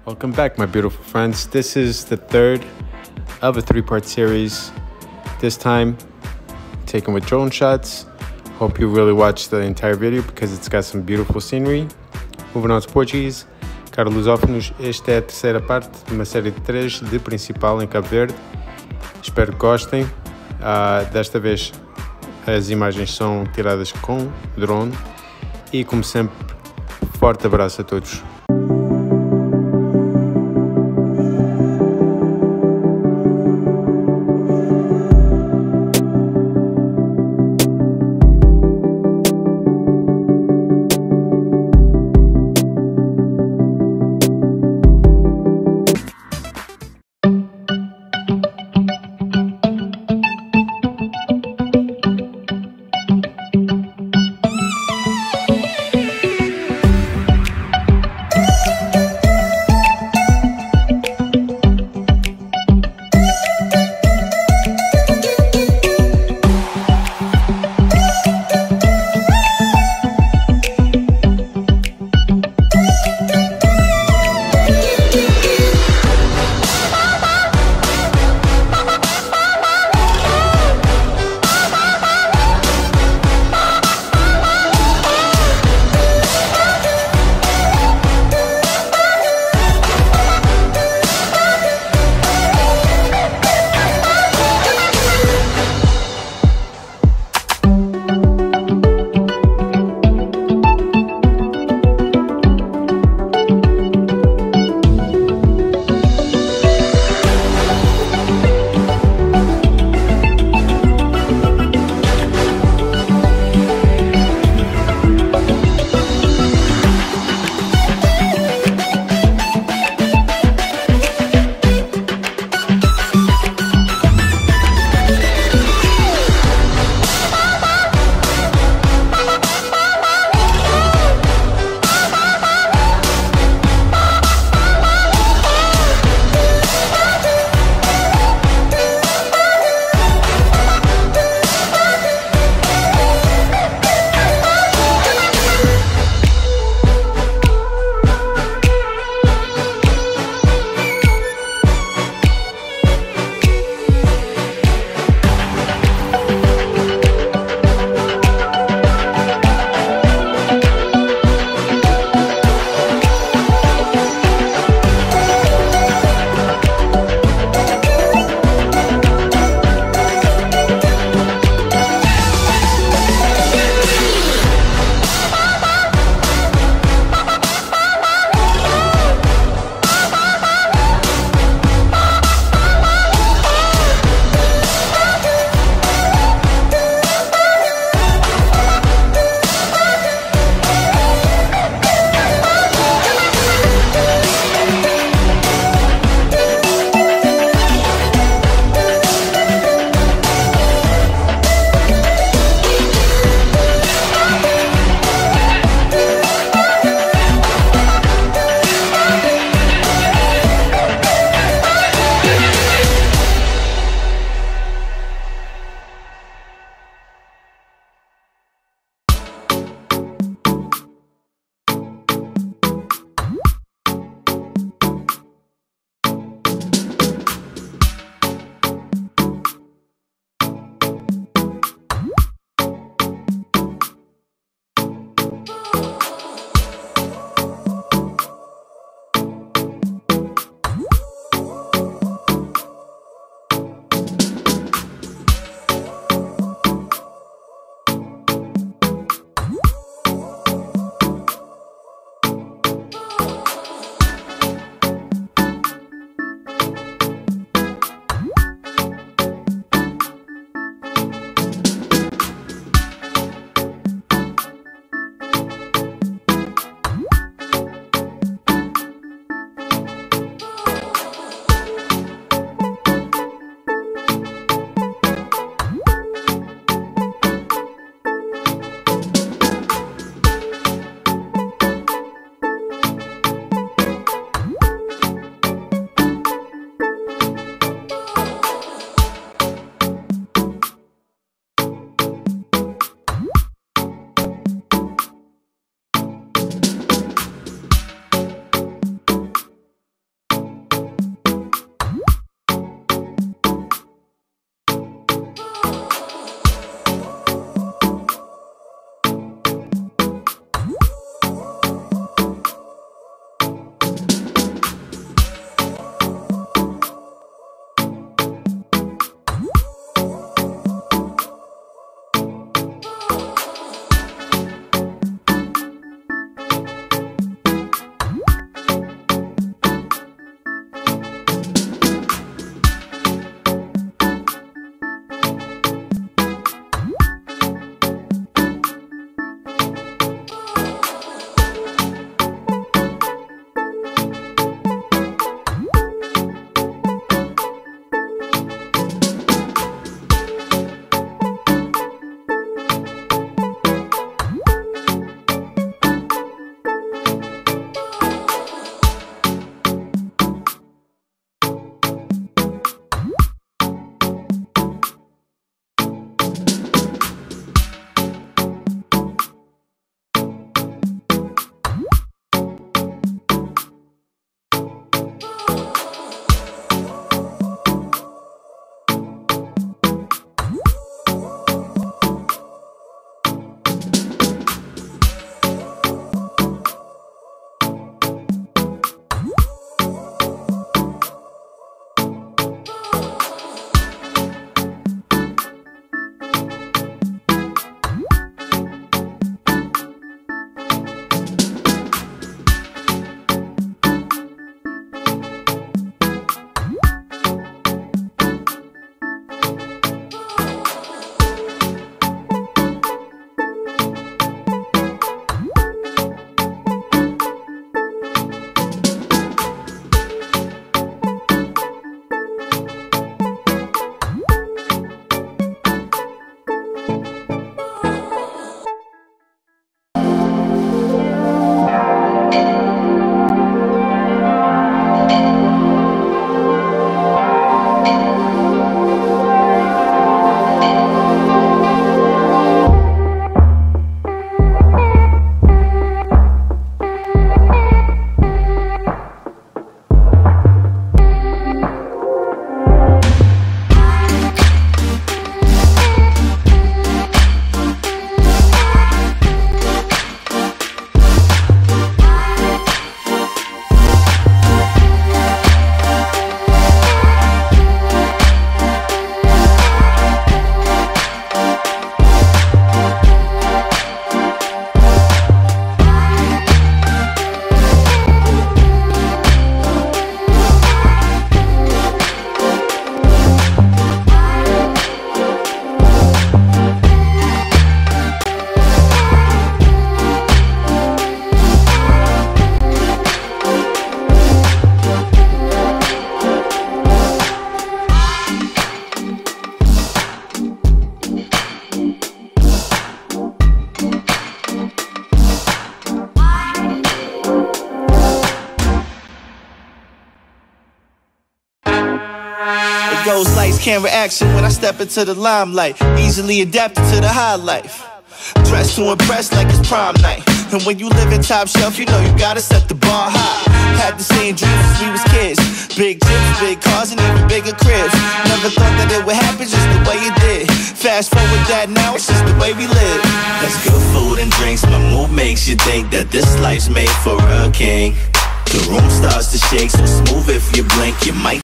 Welcome back, my beautiful friends. This is the third of a three-part series. This time, taken with drone shots. Hope you really watch the entire video because it's got some beautiful scenery. Moving on to Portuguese. Caro lusófonos, esta é a terceira parte de uma série de 3 de Principal em Cabo Verde. Espero que gostem. Desta vez as imagens são tiradas com drone. E como sempre, forte abraço a todos. Those lights, camera action when I step into the limelight. Easily adapted to the high life. Dressed to impress like it's prom night. And when you live in top shelf, you know you gotta set the bar high. Had the same dreams since we was kids. Big trips, big cars, and even bigger cribs. Never thought that it would happen just the way it did. Fast forward that now, it's just the way we live. That's good food and drinks, my mood makes you think that this life's made for a king. The room starts to shake, so smooth if you blink, you might